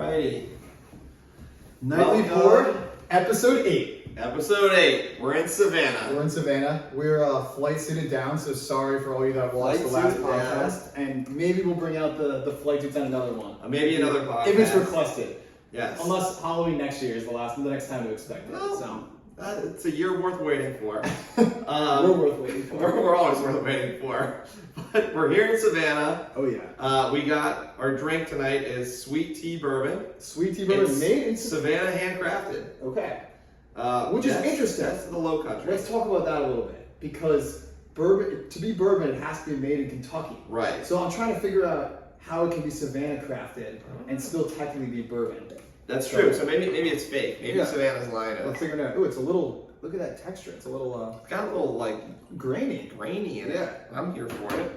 Alrighty. Nightly Board, Episode 8. Episode 8. We're in Savannah. We're in Savannah. We're flight suited down, so sorry for all you that watched the last podcast. And maybe we'll bring out the flight suits on another one. Maybe another podcast. If it's requested. Yes. Unless Halloween next year is the next time to expect it. Well, So it's a year worth waiting for. we're worth waiting for. We're always worth waiting for. But we're here in Savannah. Oh yeah. We got our drink tonight is sweet tea bourbon. Sweet tea bourbon It's made in Savannah handcrafted. Okay. Which is interesting. That's the low country. Let's talk about that a little bit, because bourbon, to be bourbon, it has to be made in Kentucky. Right. So I'm trying to figure out how it can be Savannah crafted and still technically be bourbon. That's true. So maybe it's fake. Maybe Savannah's lying to I'm us. figuring out. Oh, it's a little. Look at that texture. It's a little. It's got a little like grainy. Grainy in it. Yeah. I'm here for it.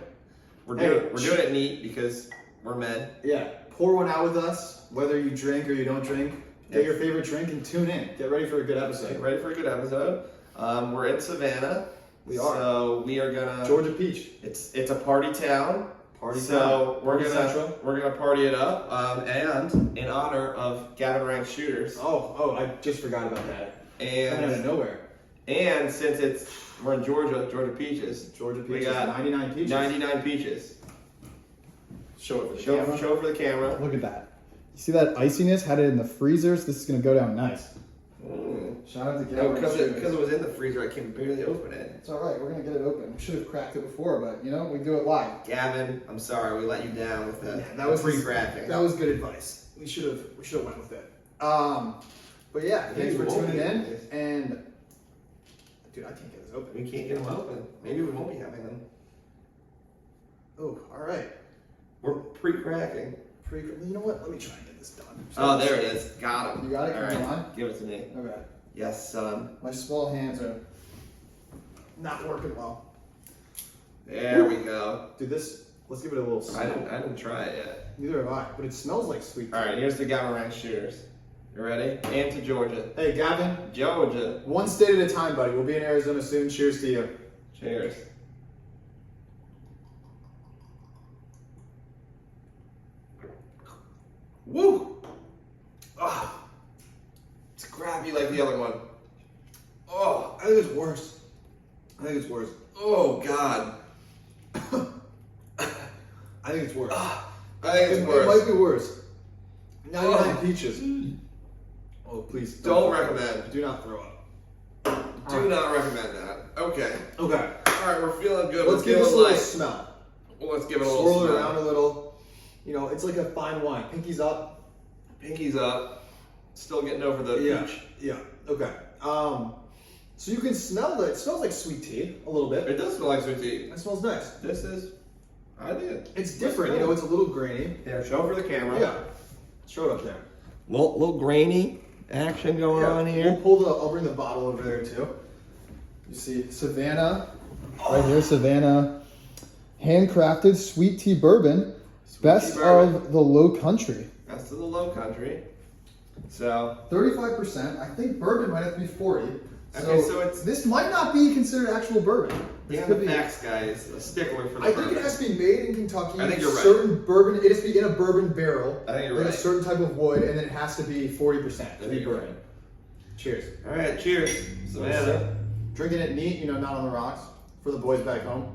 We're doing it neat because we're men. Yeah. Pour one out with us, whether you drink or you don't drink. Get your favorite drink and tune in. Get ready for a good episode. Get ready for a good episode. We're in Savannah. We are. So we are gonna Georgia Peach. It's a party town. We're gonna party it up. And in honor of Gavin Rank Shooters. Oh, I just forgot about that. And out of nowhere. And since we're in Georgia Peaches. We got 99 peaches. 99 peaches. Show it for the camera. Show it for the camera. Look at that. You see that iciness? Had it in the freezers. This is gonna go down nice. Shout out to Gavin. Because it was in the freezer, I can barely open it. It's all right. We're gonna get it open. We should have cracked it before, but we do it live. Gavin, I'm sorry we let you down with that was pre-cracking. That was good advice. We should have went with it. But yeah, thanks for tuning in. And dude, I can't get this open. We can't get them open. Maybe we won't be having them. Oh, all right. We're pre-cracking. You know what? Let me try and get this done. Oh, there it is. Got him. You got it? All right. Come on. Give it to me. Okay. Yes, son. My small hands are not working well. There we go. Dude, let's give it a little smell. I didn't try it yet. Neither have I, but it smells like sweet tea. All right, here's the Gavin Rank Shooters. You ready? And to Georgia. Hey, Gavin. Georgia. One state at a time, buddy. We'll be in Arizona soon. Cheers to you. Cheers. Woo! Ah, it's crappy like the other one. Oh, I think it's worse. Oh God. I think it's worse. I think it's worse. It might be worse. 99 peaches. Oh, please. Don't recommend. Do not throw up. Do not recommend that. Okay. Okay. All right, we're feeling good. Let's give this a little smell. Well, let's give it a little swirl smell. it around a little. It's like a fine wine. Pinkies up. Pinkies up. Still getting over the peach. Yeah. Okay. So you can smell that. It smells like sweet tea a little bit. It does smell like sweet tea. It smells nice. I did. It's different. It's a little grainy. There, show for the camera. Yeah. Show it up there. Little grainy action going on here. I'll bring the bottle over there too. You see Savannah, right here, Savannah, handcrafted sweet tea bourbon, best of the low country. Best of the low country. So 35%. I think bourbon might have to be 40. Okay, so this might not be considered actual bourbon. Yeah, the facts guy is a stickler for the bourbon. I think it has to be made in Kentucky. I think you're right. Certain bourbon, it has to be in a bourbon barrel. I think you're like right. a certain type of wood, and then it has to be 40% to be bourbon. Cheers. All right, cheers, Savannah. Drinking it neat, not on the rocks for the boys back home.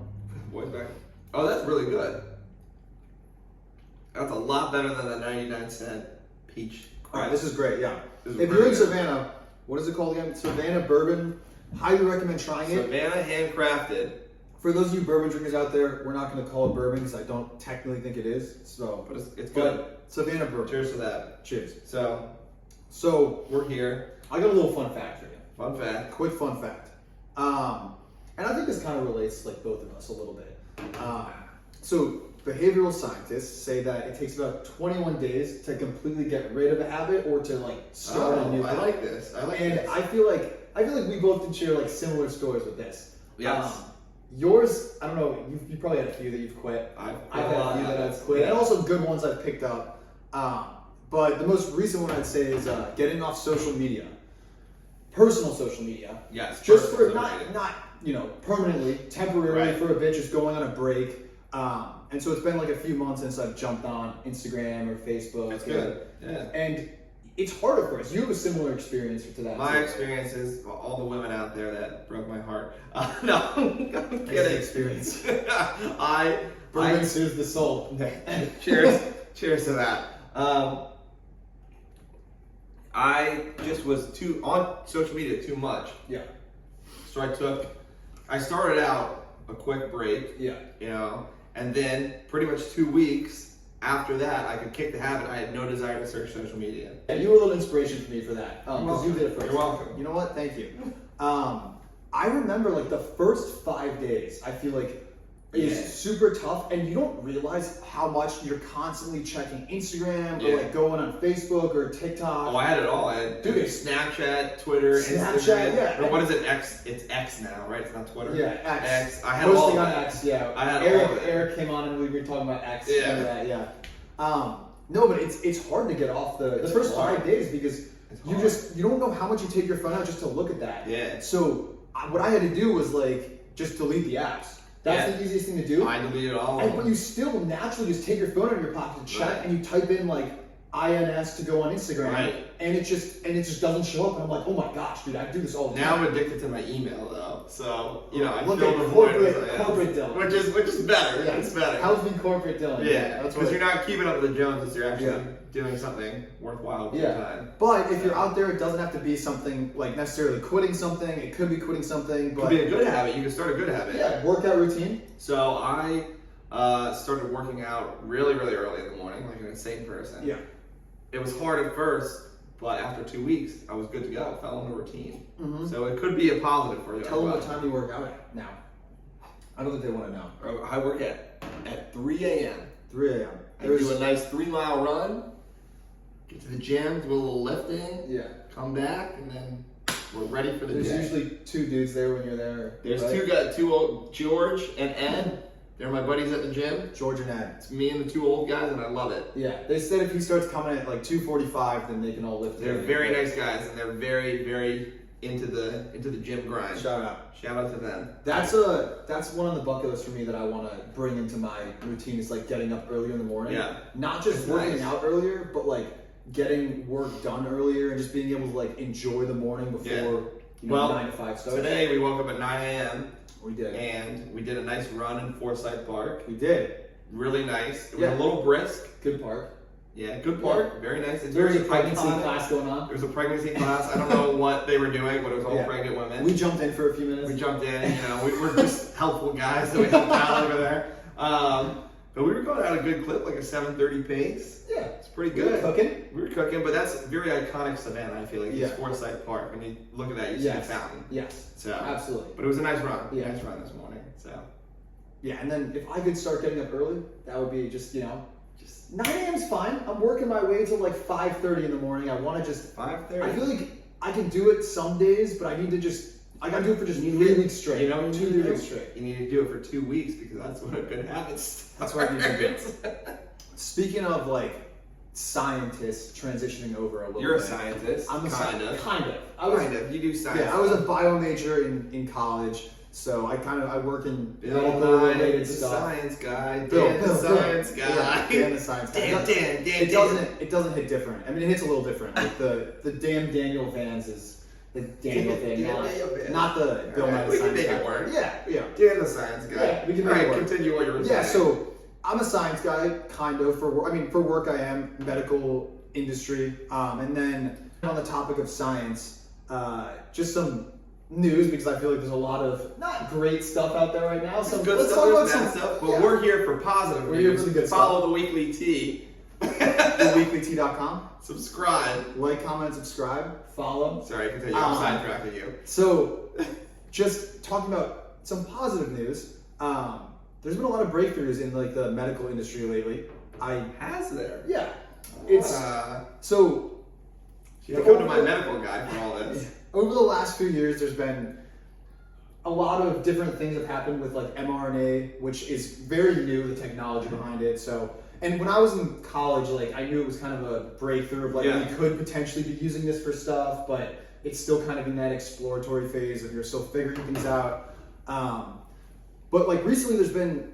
Boys back. Oh, that's really good. That's a lot better than the 99-cent peach. All right, this is great. Yeah. If you're in Savannah, what is it called again? Savannah bourbon. Highly recommend trying it. Savannah handcrafted. For those of you bourbon drinkers out there, we're not going to call it bourbon because I don't technically think it is. But it's good. Savannah bourbon. Cheers to that. Cheers. So we're here. I got a little fun fact for you. Fun fact. Quick fun fact. And I think this kind of relates to both of us a little bit. So behavioral scientists say that it takes about 21 days to completely get rid of a habit or to start a new I habit. like this. I feel like we both can share similar stories with this. Yes. Yours, I don't know. You probably had a few that you've quit. I've had a few that I've quit, and also good ones I've picked up. But the most recent one I'd say is getting off social media, personal social media. Yes. Just for not permanently, temporarily for a bit, just going on a break. And so it's been like a few months since I've jumped on Instagram or Facebook. That's good. Yeah. And it's hard at first. You have a similar experience to that. My experience is all the women out there that broke my heart. No, I'm That's kidding. the experience. I Bourbon soothes the soul. cheers to that. I just was too on social media too much. Yeah. So I started out a quick break. Yeah. You know, and then pretty much 2 weeks after that, I could kick the habit. I had no desire to search social media. Yeah, you were a little inspiration for me for that. Because you did it first. You're welcome. You know what? Thank you. I remember like the first 5 days, I feel like is super tough, and you don't realize how much you're constantly checking Instagram or like going on Facebook or TikTok. Oh, I had it all. I had Snapchat, Twitter, Snapchat, Instagram. Or what is it? X. It's X now, right? It's not Twitter. Yeah, X. I had all of on that. X. Yeah. I had Eric, all of it. Eric came on and we were talking about X. Yeah. And that, yeah. No, but it's hard to get off the first 5 days because you don't know how much you take your phone out just to look at that. Yeah. So what I had to do was like just delete the apps. That's the easiest thing to do. I deleted all. But you still naturally just take your phone out of your pocket to check, and you type in like INS to go on Instagram, and it just doesn't show up. And I'm like, oh my gosh, dude, I do this all the Now time. I'm addicted to my email though, so I Look feel at the corporate void, Dylan. which is better. Yeah, It's better. Healthy corporate Dylan. Yeah, that's because you're not keeping up with the Joneses. You're actually Yeah. doing something worthwhile with Yeah. your time. But if you're out there, it doesn't have to be something like necessarily quitting something. It could be quitting something, It but could be a good habit. You can start a good habit. yeah, workout routine. So I started working out really, really early in the morning, like an insane person. Yeah. It was hard at first, but after 2 weeks, I was good to go. Fell in a routine. Mm-hmm. So it could be a positive for you. Tell them what time you work out at now. I don't think they want to know. I work at 3 a.m. 3 a.m. I do a nice 3-mile run, get to the gym, do a little lifting, Yeah. come back, and then we're ready for the There's day. usually 2 dudes there when you're there. There's right? two old George and Ed. They're my buddies at the gym. George and Ed. It's me and the 2 old guys, and I love it. Yeah, they said if he starts coming at like 2:45, then they can all lift. They're very nice guys, and they're very, very into the gym grind. Shout out. Shout out to them. That's one on the bucket list for me that I want to bring into my routine. Is like getting up earlier in the morning. Yeah. Not just It's working nice. out earlier, but like getting work done earlier and just being able to like enjoy the morning before Well, 9 to 5 starts. Today we woke up at 9 a.m. We did. and we did a nice run in Forsyth Park. We did. Really nice. It was Yeah. a little brisk. Good park. Yeah, good park. Very nice. It's There was a very pregnancy iconic. class going on. There was a pregnancy class. I don't know what they were doing, but it was all Yeah. pregnant women. We jumped in for a few minutes. We jumped in, we're just helpful guys, so we helped out over there. But we were going at a good clip, like a 7:30 pace. Yeah. It's pretty We were good. cooking. We were cooking, but that's very iconic Savannah, I feel like. Yeah. It's Forsyth Park. When you look at that, you Yes. see a fountain. Yes. So, Absolutely. but it was a nice run. Yeah. Nice run this morning. So, Yeah, and then if I could start getting up early, that would be just just 9 a.m. is fine. I'm working my way till like 5:30 in the morning. I want to just. 5:30. I feel like I can do it some days, but I need to just. I gotta do it for just 3 weeks straight. You know what you 2 need to do? weeks straight. You need to do it for 2 weeks because that's what a good habit starts. That's what I need to do. Speaking of like scientists transitioning over a little You're a bit. scientist. I'm a kind of. Kind of. I was. Kind of. You do science. Yeah, I was a bio major in college, so I work in Bill medical Nye, related the stuff. science guy. Bill, Dan, the Bill. science guy. Yeah, Dan the science guy. Dan. It doesn't hit different. I mean, it hits a little different. Like the damn Daniel Vans is the Daniel thing, Daniel Vans. not the Bill Nye the We can science make guy. it work. Yeah. Dan, the science guy. Yeah, we can All make it right, work. continue what you were Yeah, saying. so I'm a science guy, kind of. For work I am medical industry, and then on the topic of science, just some news because I feel like there's a lot of not great stuff out there right now. So good let's stuff, talk about there's some bad stuff, but yeah. we're here for positive We're here news. for the good Follow the weekly tea. TheWeeklyT.com. Subscribe. Like, comment, subscribe, follow. Sorry, continue. I'm sidetracking you. So, just talking about some positive news. There's been a lot of breakthroughs in like the medical industry lately. Has there? Yeah, it's so. You have to come to my medical guy for all this. Over the last few years, there's been a lot of different things that happened with like mRNA, which is very new, the technology behind it. So, and when I was in college, like I knew it was kind of a breakthrough of like we could potentially be using this for stuff, but it's still kind of in that exploratory phase and you're still figuring things out. But like recently, there's been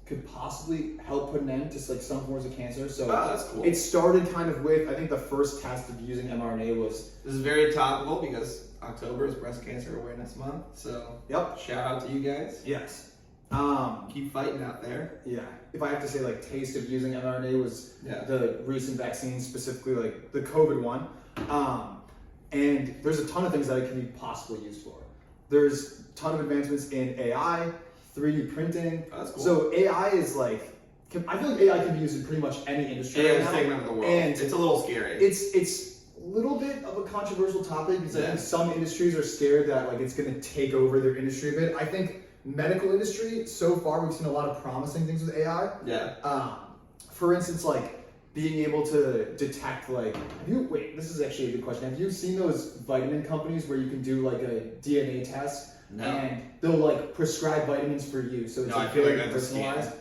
could possibly help put an end to like some forms of cancer. So that's cool. It started kind of with, I think the first test of using mRNA was. This is very topical because October is Breast Cancer Awareness Month. So Yep. shout out to you guys. Yes. Keep fighting out there. Yeah. If I have to say, like, taste of using mRNA was the recent vaccine, specifically like the COVID one. And there's a ton of things that it can be possibly used for. There's a ton of advancements in AI, 3D printing. Oh, that's cool. So AI is like, I feel like AI can be used in pretty much any industry. AI right is now. taking over the world. And it's a little scary. It's a little bit of a controversial topic because I think some industries are scared that like it's going to take over their industry a bit. I think medical industry, so far we've seen a lot of promising things with AI. Yeah. For instance, like being able to detect like, this is actually a good question. Have you seen those vitamin companies where you can do like a DNA test and they'll like prescribe vitamins for you? So it's I like feel very like that's a personalized.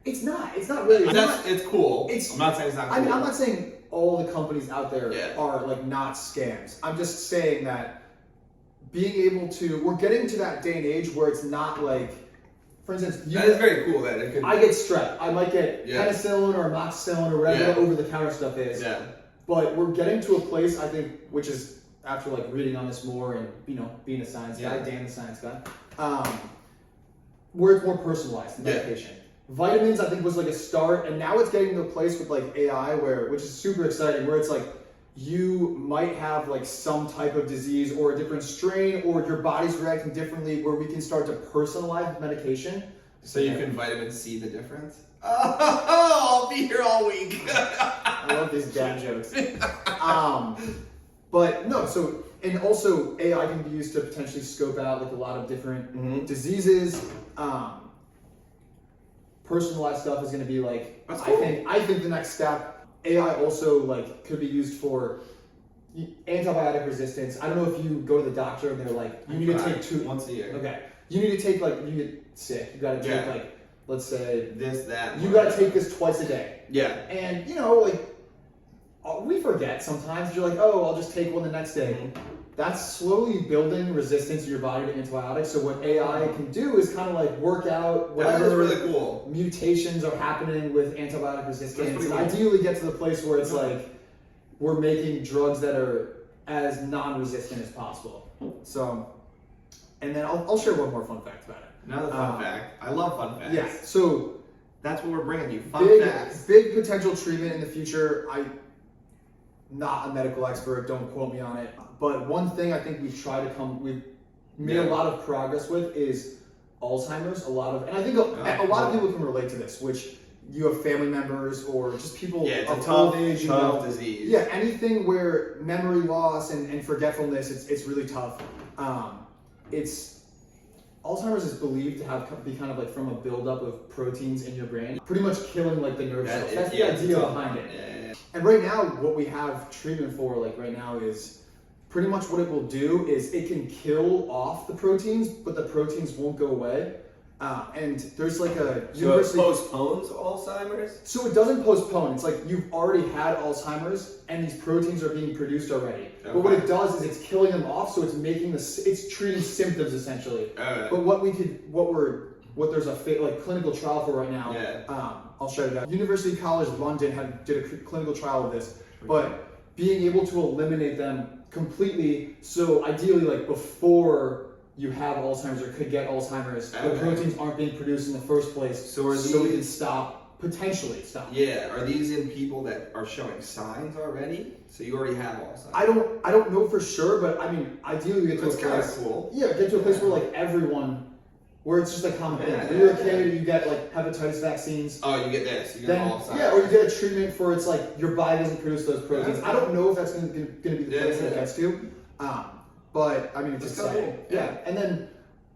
It's not really. It's cool. I'm not saying it's not cool. I mean, I'm not saying all the companies out there Yeah. are like not scams. I'm just saying that being able to, we're getting to that day and age where it's not like, for instance, that is very cool that it could. I get strep. I might get penicillin or amoxicillin or whatever the over-the-counter stuff is. Yeah. But we're getting to a place, I think, which is after like reading on this more and being a science guy, Dan the science guy, where it's more personalized the medication. Vitamins, I think, was like a start, and now it's getting to a place with like AI, which is super exciting, where it's like you might have like some type of disease or a different strain, or your body's reacting differently, where we can start to personalize medication. So you can vitamin C the difference? Oh, I'll be here all week. I love these dad jokes. But no, so, and also AI can be used to potentially scope out like a lot of different diseases. Personalized stuff is going to be like, that's cool. I think the next step. AI also like could be used for antibiotic resistance. I don't know if you go to the doctor and they're like, you need to take 2 once a year. Okay, you need to take like, you get sick, you got to take like, let's say this, that. You got to take this twice a day. Yeah. And like we forget sometimes. You're like, oh, I'll just take one the next day. That's slowly building resistance in your body to antibiotics. So what AI can do is kind of like work out whatever really cool. mutations are happening with antibiotic resistance. Cool. Ideally get to the place where it's like we're making drugs that are as non-resistant as possible. So, and then I'll share one more fun fact about it. Another fun fact. I love fun facts. Yeah. So that's what we're bringing you. Fun facts. Big potential treatment in the future. I'm not a medical expert. Don't quote me on it. But one thing I think we've made a lot of progress with is Alzheimer's. And I think a lot of people can relate to this, which you have family members or just people of old age. Tough disease. Yeah, anything where memory loss and forgetfulness, it's really tough. Alzheimer's is believed to be kind of like from a buildup of proteins in your brain, pretty much killing like the nerve cells. That's the idea behind it. Yeah. And right now, what we have treatment for, like right now, is pretty much what it will do is it can kill off the proteins, but the proteins won't go away. And there's like a university. So it postpones Alzheimer's? So it doesn't postpone. It's like you've already had Alzheimer's and these proteins are being produced already. Okay. But what it does is it's killing them off, so it's treating symptoms essentially. Okay. But what there's a clinical trial for right now. I'll show you that. University College London did a clinical trial of this, but being able to eliminate them completely. So ideally, like before you have Alzheimer's or could get Alzheimer's, the proteins aren't being produced in the first place. So we can potentially stop. Yeah. Are these in people that are showing signs already? So you already have Alzheimer's? I don't know for sure, but I mean, ideally we get to a place. That's kind of cool. Yeah, get to a place where like everyone. Where it's just a common thing. When you're a kid, you get like hepatitis vaccines. Oh, you get this. You get Alzheimer's. Yeah, or you get a treatment for it's like your body doesn't produce those proteins. I don't know if that's going to be the place that it gets to. But I mean, it's exciting. Cool. Yeah, and then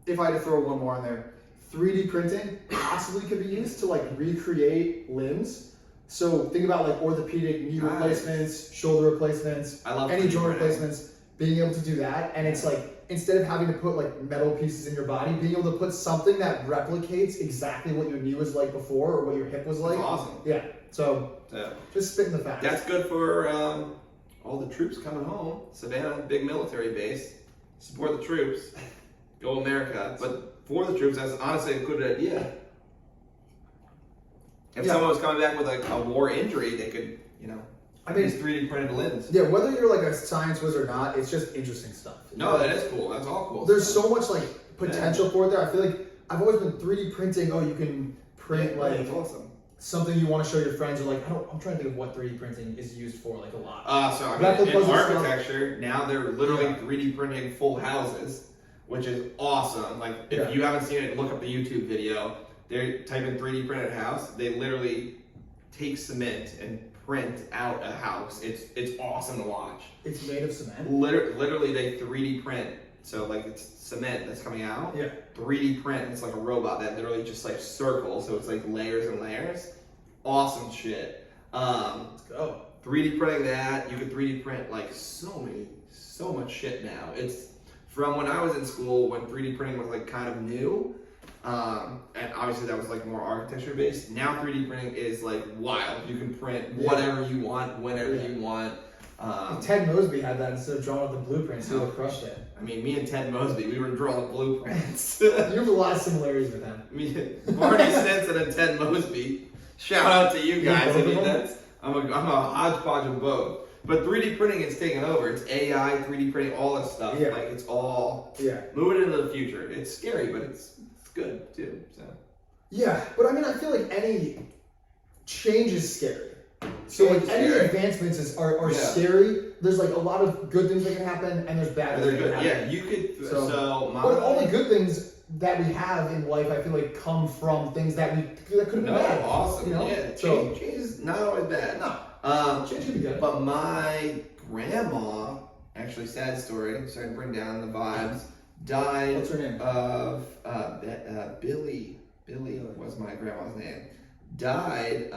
if I had to throw one more in there, 3D printing possibly could be used to like recreate limbs. So think about like orthopedic knee replacements, shoulder replacements, any joint replacements. Being able to do that, and it's like instead of having to put like metal pieces in your body, being able to put something that replicates exactly what your knee was like before or what your hip was like. That's awesome. Yeah. So just spitting the facts. That's good for all the troops coming home. Savannah, big military base. Support the troops. Go America. But for the troops, that's honestly a good idea. If someone was coming back with like a war injury, they could, I mean, use 3D printed limbs. Yeah, whether you're like a science whiz or not, it's just interesting stuff. No, that is cool. That's all cool. There's so much like potential for it there. I feel like I've always been 3D printing. Oh, you can print like that's awesome. something you want to show your friends, or like I'm trying to think of what 3D printing is used for, like a lot. So I mean, in architecture, now they're literally 3D printing full houses, which is awesome. Like if you haven't seen it, look up the YouTube video. They type in 3D printed house. They literally take cement and print out a house. It's awesome to watch. It's made of cement? Literally they 3D print. So like it's cement that's coming out. Yeah. 3D print. It's like a robot that literally just like circles. So it's like layers and layers. Awesome shit. Let's go. 3D printing that. You could 3D print like so much shit now. It's from when I was in school when 3D printing was like kind of new. And obviously that was like more architecture based. Now 3D printing is like wild. You can print whatever you want, whenever you want. Ted Mosby had that instead of drawing up the blueprints. He would have crushed it. I mean, me and Ted Mosby, we were drawing blueprints. You have a lot of similarities with him. Barney Stinson and Ted Mosby. Shout out to you guys. I mean, I'm a hodgepodge of both. But 3D printing is taking over. It's AI, 3D printing, all this stuff. Yeah. Like it's all moving into the future. It's scary, but it's good too. So yeah, but I mean, I feel like any change is scary. So like any advancements are scary. There's like a lot of good things that can happen, and there's bad things that can happen. Yeah, you could. But all the good things that we have in life, I feel like, come from things that could have been bad. Awesome. Yeah. Change is not always bad. No. Change can be good. But my grandma, actually, sad story. Sorry to bring down the vibes. Died. What's her name? Of Billy. Billy was my grandma's name. Died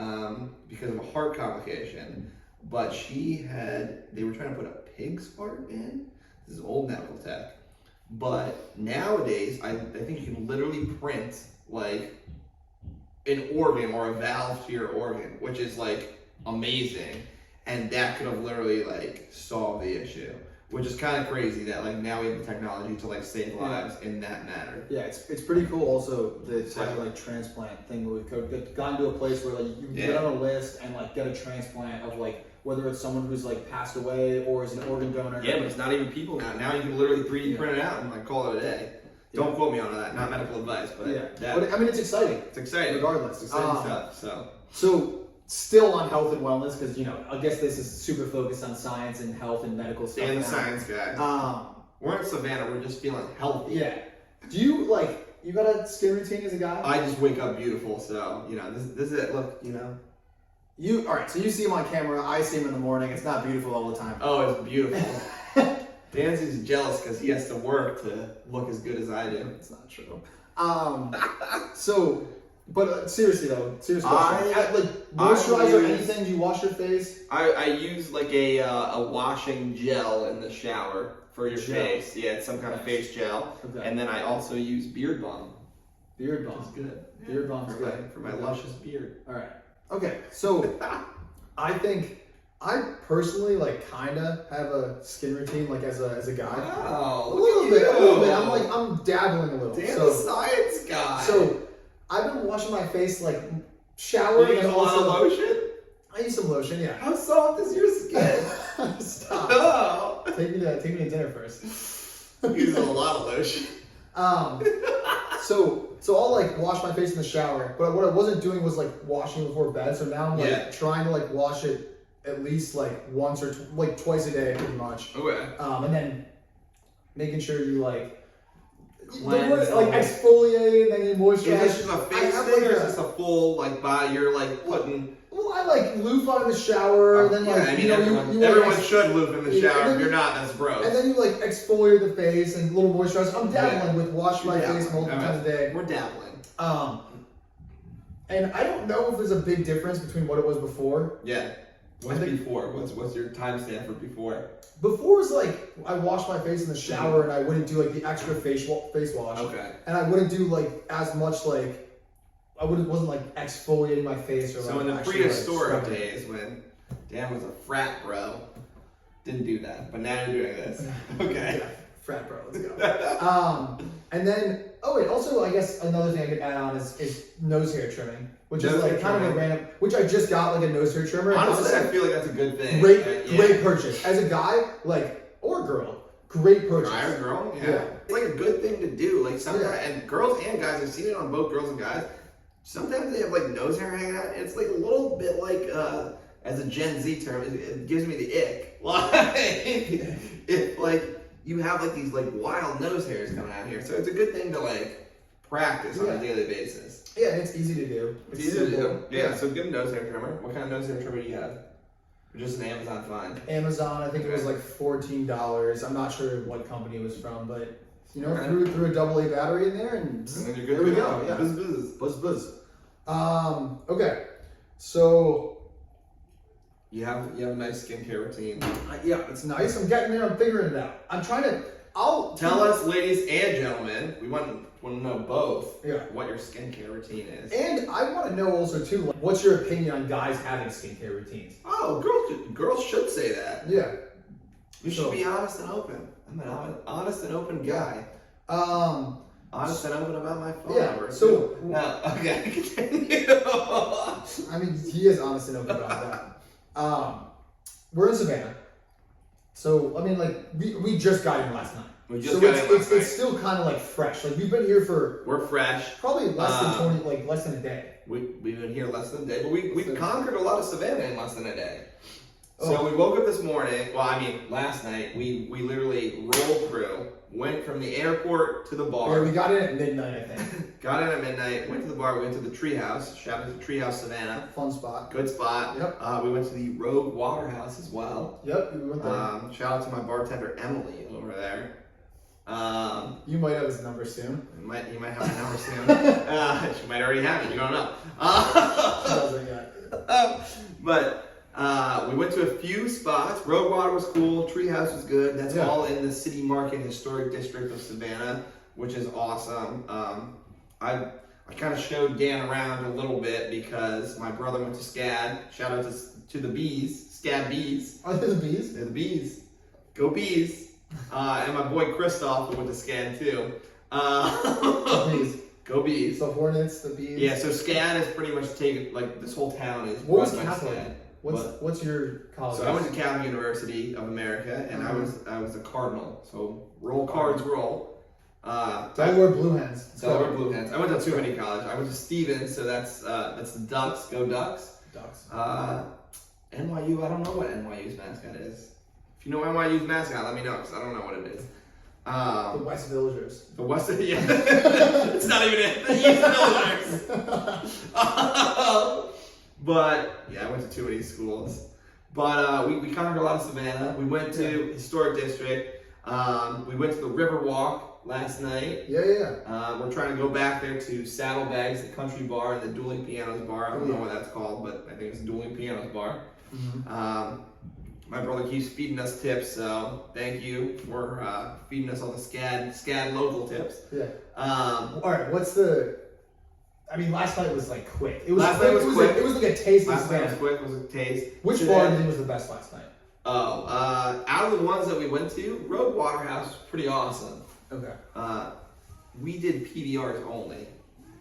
because of a heart complication. But they were trying to put a pig's heart in. This is old medical tech. But nowadays, I think you can literally print like an organ or a valve to your organ, which is like amazing. And that could have literally like solved the issue. Which is kind of crazy that like now we have the technology to like save lives in that matter. Yeah, it's pretty cool. Also, the type of like transplant thing where we've gotten to a place where like you can get on a list and like get a transplant of like whether it's someone who's like passed away or is an organ donor. Yeah, but it's not even people now. Now you can literally 3D print it out and like call it a day. Don't quote me on that. Not medical advice, but but I mean it's exciting. It's exciting. Regardless, it's exciting stuff. So still on health and wellness, because I guess this is super focused on science and health and medical stuff. And the science guy. We're in Savannah. We're just feeling healthy. Yeah. Do you you got a skin routine as a guy? I just wake up beautiful, so this is it. Look, You all right? So you see him on camera. I see him in the morning. It's not beautiful all the time. Oh, it's beautiful. Danzy's jealous because he has to work to look as good as I do. It's not true. But seriously though, moisturizer or anything? Do you wash your face? I use like a washing gel in the shower for your face. Yeah, it's some kind of face gel. Okay. And then I also use beard balm. Beard balm. It's good. Yeah. Beard balm's good for my luscious beard. All right. Okay. So I think I personally kind of have a skin routine as a guy. Wow. A little bit. I'm dabbling a little. Damn, the science guy. So I've been washing my face showering. You use a lot of lotion? I use some lotion, yeah. How soft is your skin? Stop. No. Take me to dinner first. You use a lot of lotion. So I'll wash my face in the shower, but what I wasn't doing was washing before bed. So now I'm trying to wash it at least once or twice a day, pretty much. Okay. And then making sure you cleanse, exfoliate, and then you moisturize. Is this just a face thing, or is this a full body? You're putting. Well, I loofah in the shower, and then everyone should loofah in the shower. If you're not, that's gross. And then you exfoliate the face and a little moisturizer. I'm dabbling with wash my face multiple times a day. We're dabbling. And I don't know if there's a big difference between what it was before. Yeah. What's before? What's your timestamp for before? Before was I washed my face in the shower and I wouldn't do the extra face wash. Okay. And I wouldn't do as much I wasn't exfoliating my face or so in the prehistoric days when Dan was a frat bro, didn't do that, but now you're doing this. Okay. Yeah, frat bro, let's go. And then Oh wait, also I guess another thing I could add on is nose hair trimming, which is Nose like hair kind of a trimming. random. Which I just got like a nose hair trimmer. and Honestly, I feel like that's a good thing. Great, Yeah. great purchase. As a guy, like or girl, great purchase. Guy or girl, yeah. Yeah. It's like a good thing to do. Like sometimes, Yeah. and girls and guys, I've seen it on both girls and guys. Sometimes they have like nose hair hanging out. And it's like a little bit like, as a Gen Z term, it gives me the ick. Like, if like you have like these like wild nose hairs coming out here, so it's a good thing to like practice on a daily basis. Yeah, it's easy to do. It's easy to do. Yeah, so get a nose hair trimmer. What kind of nose hair trimmer do you have? Or just an Amazon find? Amazon, I think it was like $14. I'm not sure what company it was from, but you know, Okay. threw a AA battery in there, and And then you're good there we to go. Yeah, Buzz. buzz. Okay, so You have a nice skincare routine. yeah, it's nice. I'm getting there. I'm figuring it out. I'm trying to. Tell us, ladies and gentlemen, we want to know both. Yeah. What your skincare routine is. And I want to know also too, like, what's your opinion on guys having skincare routines? Oh, girls should say that. Yeah. We should be honest and open. I'm an honest and open guy. Honest and open about my phone Yeah, number. so- too. No, okay, continue. I mean, he is honest and open about that. We're in Savannah, so I mean, like we just got in last night. We just so got in last night. it's still kind of like fresh. Like we've been here for We're fresh. probably less than 20, like less than a day. We've been here less than a day, but we've conquered a lot of Savannah in less than a day. Oh. So we woke up this morning, well, I mean, last night, we literally rolled through, went from the airport to the bar. Yeah, we got in at midnight, I think. Got in at midnight, went to the bar, went to the Treehouse, shout out to Treehouse Savannah. Fun spot. Good spot. Yep. We went to the Rogue Waterhouse as well. Yep, we went there. Shout out to my bartender Emily over there. You might have his number soon. You might have a number soon. She might already have it. You don't know. She doesn't yet. But we went to a few spots. Rogue Water was cool. Treehouse was good. That's all in the City Market Historic District of Savannah, which is awesome. I kind of showed Dan around a little bit because my brother went to SCAD. Shout out to the Bees, SCAD Bees. Are they the bees? They're the Bees. Go Bees. And my boy Christoph went to SCAD too. The bees. Go Bees. The hornets, the bees. Yeah, so SCAD is pretty much taken, like this whole town is What was run by Catholic? SCAD. What's your college? So I went to Catholic University of America, and I was a cardinal. So roll cards, roll. Delaware Blue Hens. Delaware Blue Hens. I went to too many college. I went to Stevens, so that's the Ducks. Go Ducks. Ducks. NYU. I don't know what NYU's mascot is. If you know NYU's mascot, let me know because I don't know what it is. The West Villagers. The West. Yeah. It's not even it. The East Villagers. But yeah, I went to two of these schools. But we conquered a lot of Savannah. We went to Historic District. We went to the River Walk last night. Yeah. We're trying to go back there to Saddlebags, the country bar, and the Dueling Pianos bar. I don't know what that's called, but I think it's Dueling Pianos bar. Mm-hmm. My brother keeps feeding us tips, so thank you for feeding us all the SCAD local tips. Yeah. All right. What's the? I mean, last night was like quick. It was last night was quick. It was like a taste. Last night was quick. Was a taste. Which bar do you think was the best last night? Oh, out of the ones that we went to, Rogue Waterhouse was pretty awesome. Okay. We did PBRs only,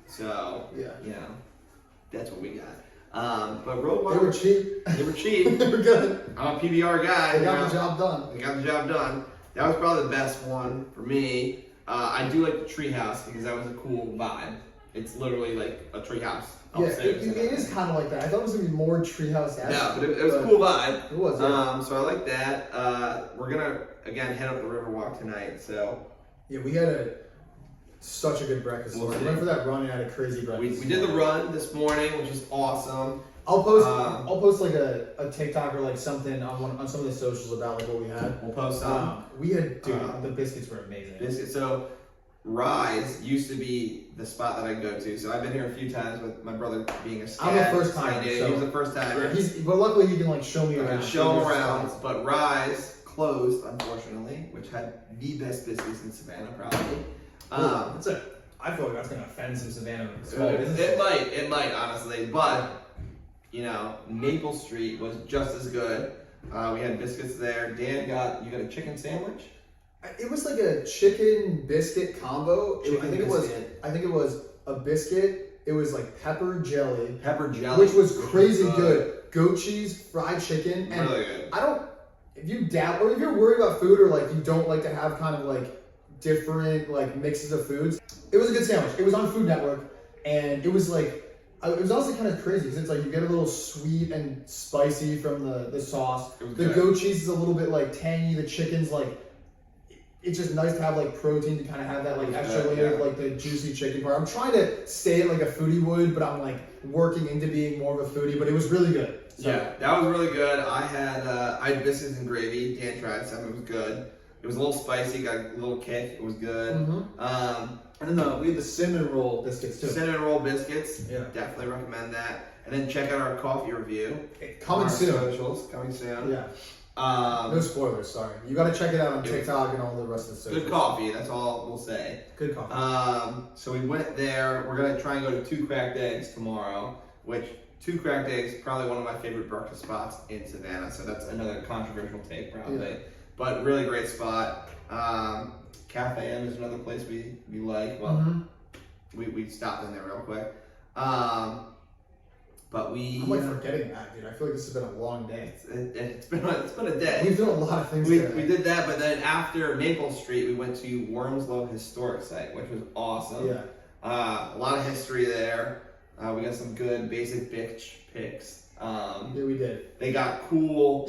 so yeah, you know, that's what we got. But Rogue Water, they were cheap. They were cheap. They were good. I'm a PBR guy. They got the job done. They got the job done. That was probably the best one for me. I do like the Treehouse because that was a cool vibe. It's literally like a treehouse. Yeah, it is kind of like that. I thought it was gonna be more treehouse-esque. No, but it was a cool vibe. It was. Yeah. So I like that. We're gonna again head up the Riverwalk tonight. So yeah, we had such a good breakfast. We went for that run and had a crazy breakfast. We did the run this morning, which is awesome. I'll post like a TikTok or like something on some of the socials about like what we had. We'll post some. We had the biscuits were amazing. So Rise used to be the spot that I go to. So I've been here a few times with my brother being a SCAD. I'm the first time. He was the first time. But luckily he can like show me around. Show him around. But Rise closed, unfortunately, which had the best biscuits in Savannah, probably. I feel like that's gonna offend some Savannah. It might honestly, but you know, Maple Street was just as good. We had biscuits there. Dan you got a chicken sandwich. It was like a chicken biscuit combo. Chicken I think biscuit. it was a biscuit. It was like pepper jelly, which was crazy good. Goat cheese, fried chicken, and really good. if you doubt or if you're worried about food or like you don't like to have kind of like different like mixes of foods, it was a good sandwich. It was on Food Network, and it was like. It was honestly kind of crazy because it's like you get a little sweet and spicy from the sauce. The goat cheese is a little bit like tangy. The chicken's like, it's just nice to have like protein to kind of have that like extra layer of like the juicy chicken part. I'm trying to say it like a foodie would, but I'm like working into being more of a foodie, but it was really good. So. Yeah, that was really good. I had biscuits and gravy. Dan tried some. It was good. It was a little spicy, got a little kick. It was good. Mm-hmm. And then we had the cinnamon roll biscuits too. Cinnamon roll biscuits. Yeah. Definitely recommend that. And then check out our coffee review. Coming soon. Socials. Coming soon. Yeah. No spoilers, sorry. You got to check it out on TikTok and all the rest of the socials. Good coffee, that's all we'll say. Good coffee. So we went there. We're going to try and go to Two Cracked Eggs tomorrow, which Two Cracked Eggs is probably one of my favorite breakfast spots in Savannah. So that's another controversial take, probably. Yeah. But really great spot. Cafe M is another place we like. Well, we stopped in there real quick. But I'm like forgetting that, dude. I feel like this has been a long day. It's been a day. We've done a lot of things. We did that, but then after Maple Street, we went to Wormslow Historic Site, which was awesome. Yeah. A lot of history there. We got some good basic pics. Yeah, we did. They got cool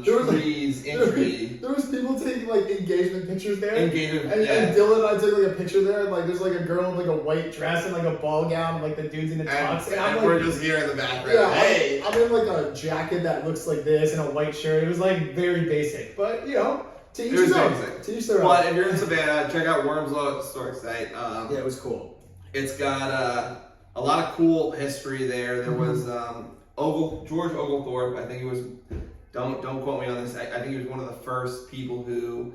trees, entry. There was people taking like engagement pictures there. And Dylan and I took like a picture there, and like there's like a girl in like a white dress and like a ball gown, and like the dude's in a tux. And like, we're just here in the background. Yeah, hey! I'm in like a jacket that looks like this and a white shirt. It was like very basic, but you know, to each their own. To each their own. But if you're in Savannah, check out Wormslow Historic Site. Yeah, it was cool. It's got a lot of cool history there. There was George Oglethorpe. I think he was. Don't quote me on this. I think he was one of the first people who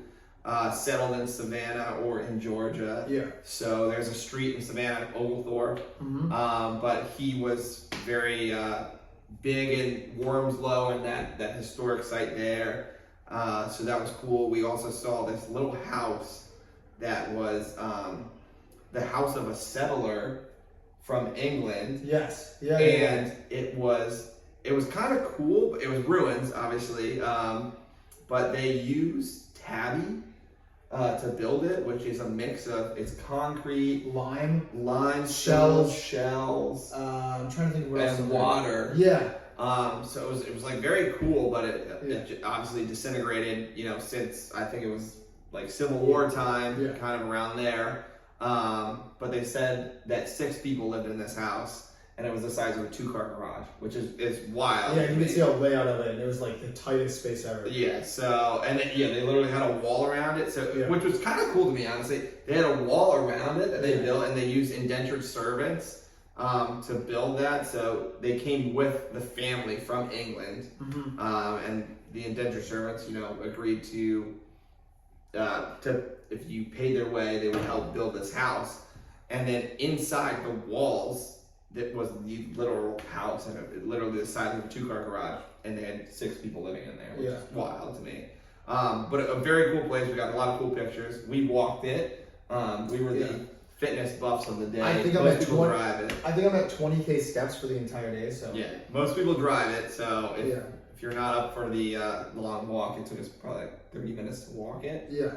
settled in Savannah or in Georgia. Yeah. So there's a street in Savannah, Oglethorpe. But he was very big in Wormslow and that historic site there. So that was cool. We also saw this little house that was the house of a settler from England. Yes. Yeah. And it was kind of cool. It was ruins, obviously, but they used tabby to build it, which is a mix of concrete, lime, shells. I'm trying to think what else. And water. Yeah. So it was like very cool, but it obviously disintegrated. Since I think it was like Civil War time, kind of around there. But they said that 6 people lived in this house, and it was the size of a 2-car garage, which is wild. Yeah, you can see a layout of it, and it was like the tightest space ever. Yeah, so, and they literally had a wall around it, which was kind of cool to me, honestly. They had a wall around it that they built, and they used indentured servants to build that, so they came with the family from England, and the indentured servants, agreed to if you paid their way, they would help build this house. And then inside the walls, that was the literal house, and literally the size of a 2-car garage, and they had 6 people living in there, which is wild to me. But a very cool place. We got a lot of cool pictures. We walked it. We were the fitness buffs of the day. I think most people drive it. I think I'm at 20K steps for the entire day. So yeah, most people drive it. So if you're not up for the long walk, it took us probably like 30 minutes to walk it. Yeah.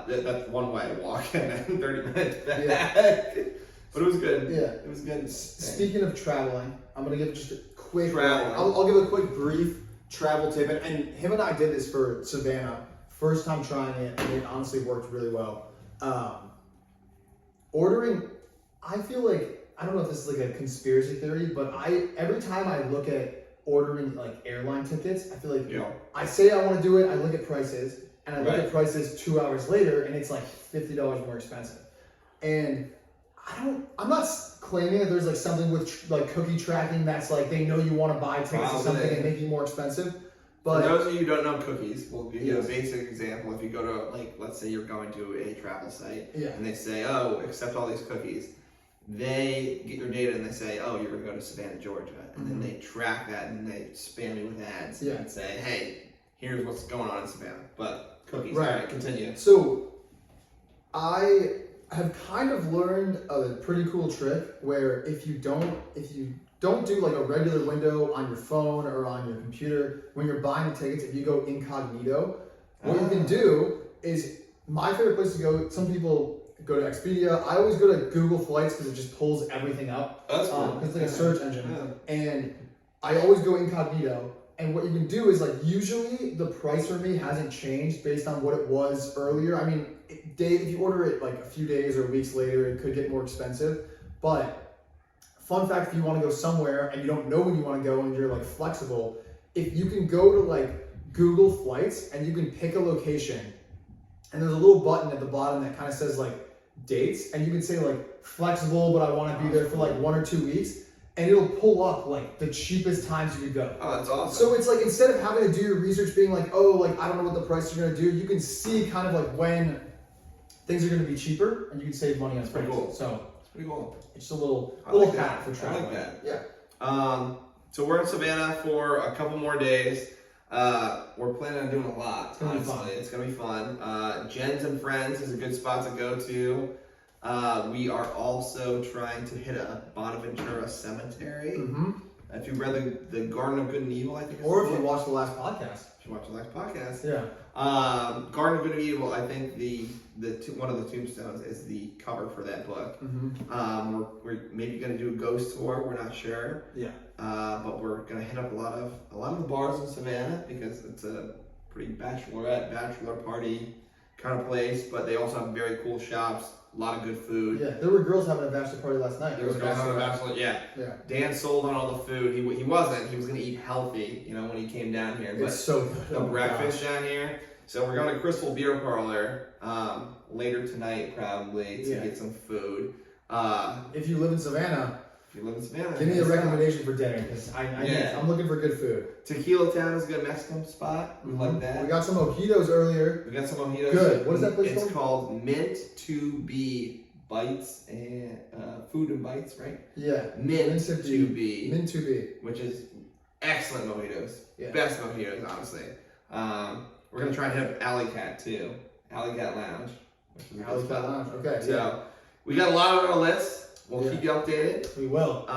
That's one way to walk, and then 30 minutes back. But it was good. Yeah. It was good. Speaking of traveling, I'm going to give just a quick... Traveling. I'll give a quick brief travel tip. And him and I did this for Savannah. First time trying it, and it honestly worked really well. Ordering, I feel like, I don't know if this is like a conspiracy theory, but every time I look at ordering like airline tickets, I feel like I say I want to do it, I look at prices, and I look at prices 2 hours later, and it's like $50 more expensive. And I'm not claiming that there's like something with like cookie tracking that's like they know you want to buy tickets or something and make you more expensive. But for those of you who don't know cookies, we'll give you a basic example. If you go to, like, let's say you're going to a travel site, and they say, oh, accept all these cookies. They get your data and they say, oh, you're going to go to Savannah, Georgia. And then they track that and they spam you with ads and say, hey, here's what's going on in Savannah. But cookies. Right. All right, continue. So I have kind of learned a pretty cool trick where if you don't do like a regular window on your phone or on your computer when you're buying the tickets, if you go incognito, what you can do is my favorite place to go. Some people go to Expedia. I always go to Google Flights because it just pulls everything up. That's cool. Because it's like a search engine, Yeah. and I always go incognito. And what you can do is like usually the price for me hasn't changed based on what it was earlier. I mean, if you order it like a few days or weeks later, it could get more expensive. But fun fact, if you want to go somewhere and you don't know when you want to go and you're like flexible, if you can go to like Google Flights and you can pick a location, and there's a little button at the bottom that kind of says like dates, and you can say like flexible, but I want to be there for like 1 or 2 weeks. And it'll pull up like the cheapest times you could go. Oh, that's awesome. So it's like instead of having to do your research being like, oh, like I don't know what the price you're gonna do, you can see kind of like when things are gonna be cheaper and you can save money on That's pretty prices. cool. So It's pretty cool. it's just a little I like hack that. for traveling. I like that. Yeah. So we're in Savannah for a couple more days. We're planning on doing a lot. It's gonna be honestly. fun. It's gonna be fun. Jen's and Friends is a good spot to go to. We are also trying to hit a Bonaventura cemetery. Mm-hmm. If you read the Garden of Good and Evil, I think. It's Or the if you book. watch the last podcast. If you watch the last podcast. Yeah. Garden of Good and Evil. I think one of the tombstones is the cover for that book. Mm-hmm. We're maybe gonna do a ghost tour. We're not sure. Yeah. But we're gonna hit up a lot of the bars in Savannah because it's a pretty bachelor party kind of place. But they also have very cool shops, a lot of good food. Yeah. There were girls having a bachelor party last night. There was guys on a bachelor, yeah. Yeah. Dan sold on all the food. He wasn't. He was gonna eat healthy, when he came down here. But It's so good. the Oh my breakfast gosh. down here. So we're going to Crystal Beer Parlor later tonight probably to Yeah. get some food. If you live in Savannah, If you live in Savannah, give me a it's, recommendation for dinner because Yeah. I'm looking for good food. Tequila Town is a good Mexican spot. We like that. We got some mojitos earlier. We got some mojitos. Good. What is that place It's called? called Mint to Be Bites and Food and Bites, right? Yeah. Mint to Be, Mint to be. which is excellent mojitos. Yeah. Best mojitos, honestly. We're gonna try and hit up Alley Cat too. Alley Cat Lounge. Which is a good Alley Cat spot. Lounge. Okay. So Yeah. we got a lot on our list. We'll Yeah. keep you updated. We will.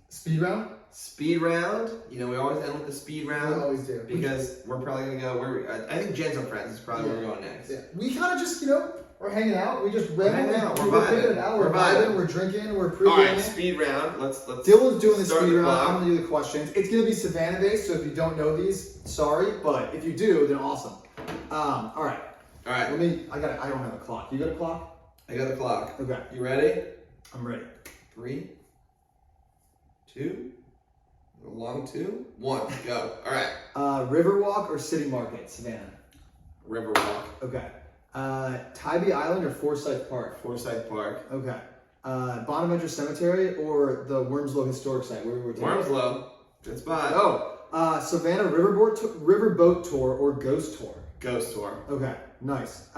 Speed round. Speed round. We always end with the speed We round always do. because we're probably gonna go where I think Jen's and Friends is probably where we're going next. Yeah. We kind of just we're hanging out. We just hanging out. We're we're vibing. figuring it out. We're We're vibing. vibing. We're drinking. We're All pre-gaming. right, speed round. Let's. Dylan's doing the start speed the round. clock. I'm gonna do the questions. It's gonna be Savannah based, so if you don't know these, sorry, but if you do, then awesome. All right. All right. I don't have a clock. You got a clock? I got the clock. Okay. You ready? I'm ready. 3, 2, a long 2, 1, go. All right. Riverwalk or City Market, Savannah? Riverwalk, Okay. Tybee Island or Forsyth Park? Forsyth Park, Okay. Bonaventure Cemetery or the Wormslow Historic Site where we were taking? Wormslow, good spot. Oh, Savannah Riverboat Tour or Ghost Tour? Ghost tour, Okay, nice.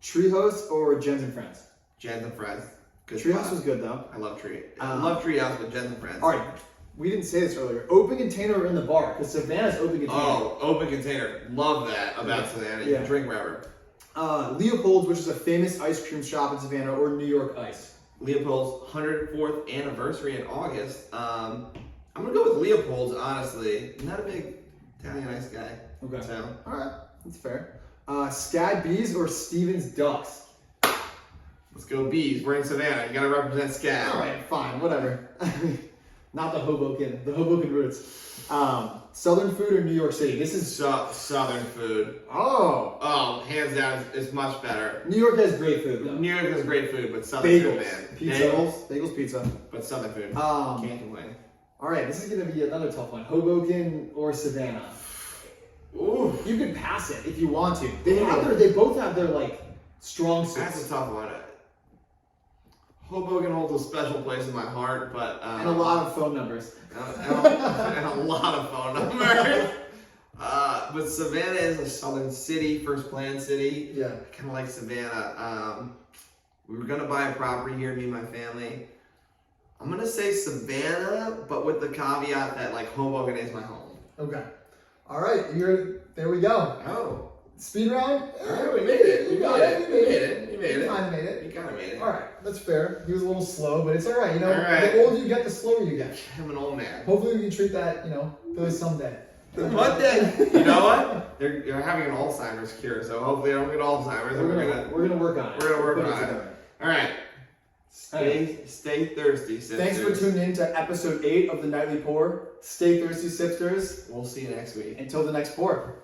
Treehouse or Jen's and Friends? Jen's and Friends. Good Treehouse spot. was good though. I love Treehouse, but Jen's and Friends. All right, we didn't say this earlier. Open container or in the bar? Because Savannah's open container. Oh, open container. Love that about Yeah. Savannah. You Yeah. can drink wherever. Leopold's, which is a famous ice cream shop in Savannah, or New York Ice? Leopold's 104th anniversary in August. I'm gonna go with Leopold's, honestly. Not a big Italian ice guy. Okay. So, All right, that's fair. Scad Bees or Stevens Ducks? let's go Bees. We're in Savannah. You gotta represent SCAD. All right, fine, whatever. Not the Hoboken roots. Southern food or New York City? This is Southern food. oh, Oh, hands down, it's much better. New York has great food though. New York has great food, but Southern Bagels, food, man. pizza, bagels, pizza. but Southern food. Can't complain. All right, this is gonna be another tough one. Hoboken or Savannah? Ooh, You can pass it if you want to. They both have their like strong that's suits a tough one. Hoboken holds a special place in my heart, but and a lot of phone numbers. and a lot of phone numbers. But Savannah is a southern city, first planned city. Yeah. I kind of like Savannah. We were gonna buy a property here, me and my family. I'm gonna say Savannah, but with the caveat that like Hoboken is my home. Okay. All right, there we go. Oh, Speed round? Alright, we made it. We got made it. it. We made it. We made We it. kind of made it. We kind of made it. All right, that's fair. He was a little slow, but it's all right. You know, All right. the older you get, the slower you get. I'm an old man. Hopefully, we can treat that, Billy someday. One day, you know what? They're having an Alzheimer's cure, so hopefully I don't get Alzheimer's. We're gonna work on it. We're gonna work Put on it. together. All right. Stay thirsty, sisters. Thanks for tuning in to episode 8 of the Nightly Pour. Stay thirsty, sipsters. We'll see you next week. Until the next pour.